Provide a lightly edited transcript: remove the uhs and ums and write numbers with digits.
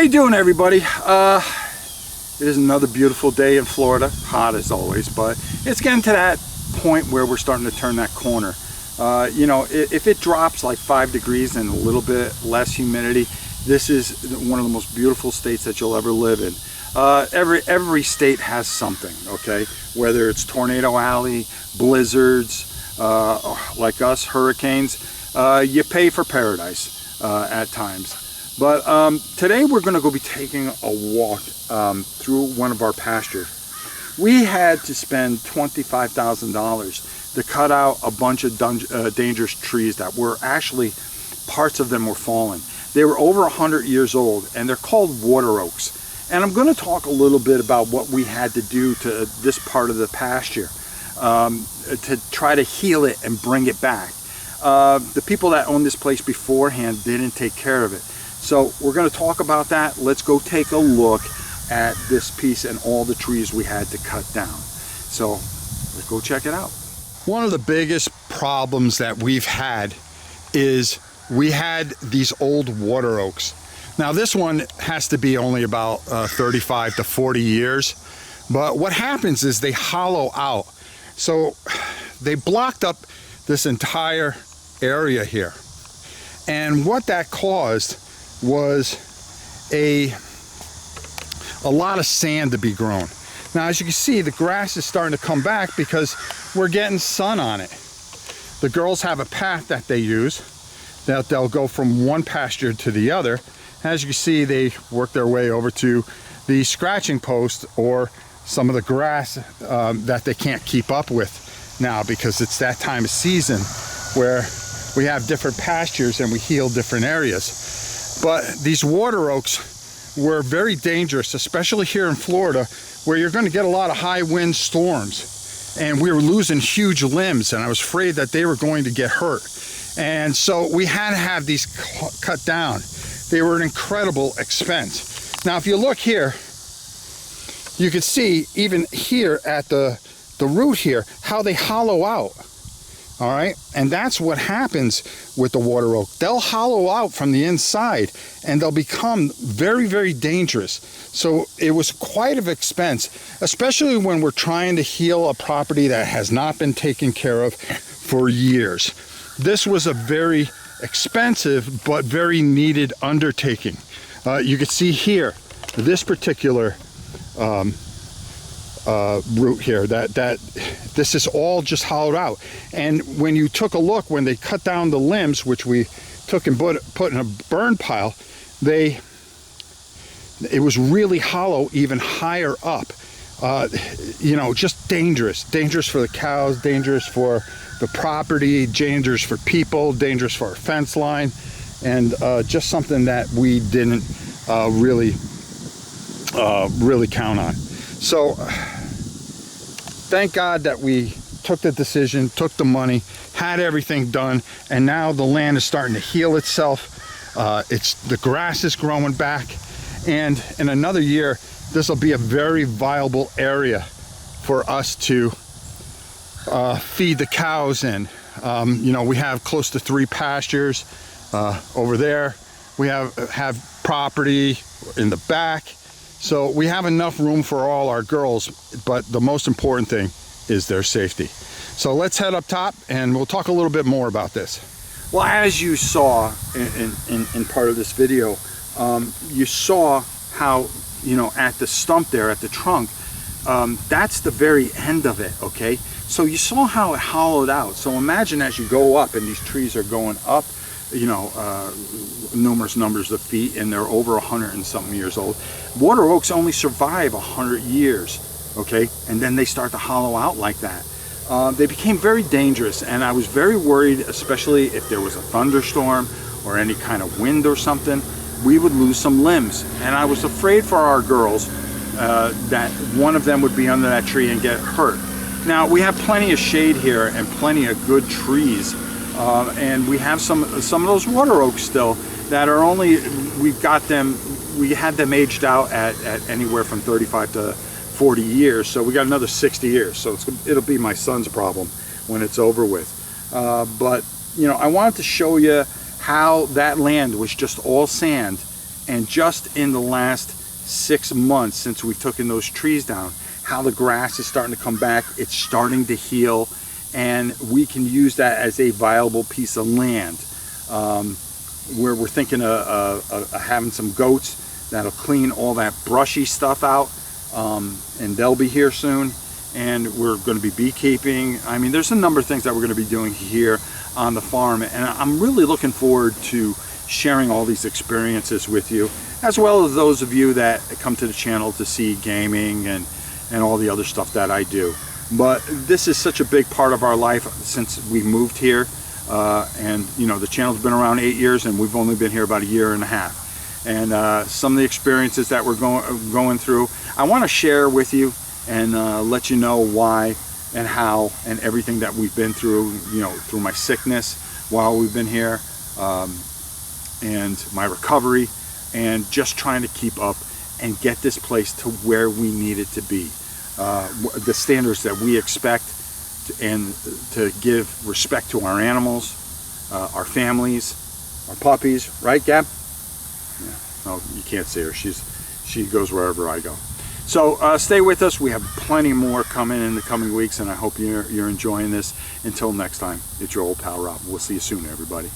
you doing, everybody? It is another beautiful day in Florida, hot as always, but it's getting to that point where we're starting to turn that corner. You know, if it drops like 5 degrees and a little bit less humidity, this is one of the most beautiful states that you'll ever live in. Every state has something, okay? Whether it's Tornado Alley, blizzards, like us, hurricanes, you pay for paradise at times. But today we're going to go be taking a walk through one of our pastures. We had to spend $25,000 to cut out a bunch of dangerous trees that were actually, parts of them were fallen. They were over 100 years old, and they're called water oaks. And I'm going to talk a little bit about what we had to do to this part of the pasture to try to heal it and bring it back. The people that owned this place beforehand didn't take care of it. So we're going to talk about that. Let's go take a look at this piece and all the trees we had to cut down. So let's go check it out. One of the biggest problems that we've had is we had these old water oaks. Now this one has to be only about 35 to 40 years, but what happens is they hollow out. So they blocked up this entire area here. And what that caused was a lot of sand to be grown. Now, as you can see, the grass is starting to come back because we're getting sun on it. The girls have a path that they use, that they'll go from one pasture to the other. As you can see, they work their way over to the scratching post or some of the grass that they can't keep up with now, because it's that time of season where we have different pastures and we heal different areas. But these water oaks were very dangerous, especially here in Florida, where you're going to get a lot of high wind storms. And we were losing huge limbs, and I was afraid that they were going to get hurt. And so we had to have these cut down. They were an incredible expense. Now, if you look here, you can see even here at the root here, how they hollow out. All right, and that's what happens with the water oak. They'll hollow out from the inside and they'll become very, very dangerous. So it was quite an expense, especially when we're trying to heal a property that has not been taken care of for years. This was a very expensive but very needed undertaking. You can see here, this particular root here, that this is all just hollowed out. And when you took a look, when they cut down the limbs, which we took and put in a burn pile, it was really hollow even higher up. You know, just dangerous for the cows, dangerous for the property, dangerous for people, dangerous for our fence line, and just something that we didn't really count on. So thank God that we took the decision, took the money, had everything done, and now the land is starting to heal itself. The grass is growing back, and in another year, this will be a very viable area for us to feed the cows in. You know, we have close to 3 pastures over there. We have property in the back. So we have enough room for all our girls, but the most important thing is their safety. So let's head up top and we'll talk a little bit more about this. Well, as you saw in part of this video, you saw how, you know, at the stump there, at the trunk, that's the very end of it, okay? So you saw how it hollowed out. So imagine as you go up and these trees are going up, you know, numerous numbers of feet, and they're over 100 and something years old. Water oaks only survive 100 years, okay? And then they start to hollow out like that. They became very dangerous, and I was very worried, especially if there was a thunderstorm or any kind of wind or something, we would lose some limbs. And I was afraid for our girls that one of them would be under that tree and get hurt. Now, we have plenty of shade here and plenty of good trees. And we have some of those water oaks still that are only, we had them aged out at anywhere from 35 to 40 years. So we got another 60 years. So it'll be my son's problem when it's over with. But, you know, I wanted to show you how that land was just all sand And just in the last 6 months since we've taken those trees down, how the grass is starting to come back, it's starting to heal, and we can use that as a viable piece of land. Where we're thinking of having some goats that'll clean all that brushy stuff out, and they'll be here soon. And we're going to be beekeeping. I mean, there's a number of things that we're going to be doing here on the farm, and I'm really looking forward to sharing all these experiences with you, as well as those of you that come to the channel to see gaming and all the other stuff that I do. But this is such a big part of our life since we moved here, and you know, the channel's been around 8 years and we've only been here about 1.5 years. And some of the experiences that we're going through, I want to share with you and let you know why and how and everything that we've been through, you know, through my sickness while we've been here, and my recovery, and just trying to keep up and get this place to where we need it to be. The standards that we expect, and to give respect to our animals, our families, our puppies, right, Gab? Yeah. No, you can't see her. She goes wherever I go. So stay with us. We have plenty more coming in the coming weeks, and I hope you're enjoying this. Until next time, it's your old pal Rob. We'll see you soon, everybody.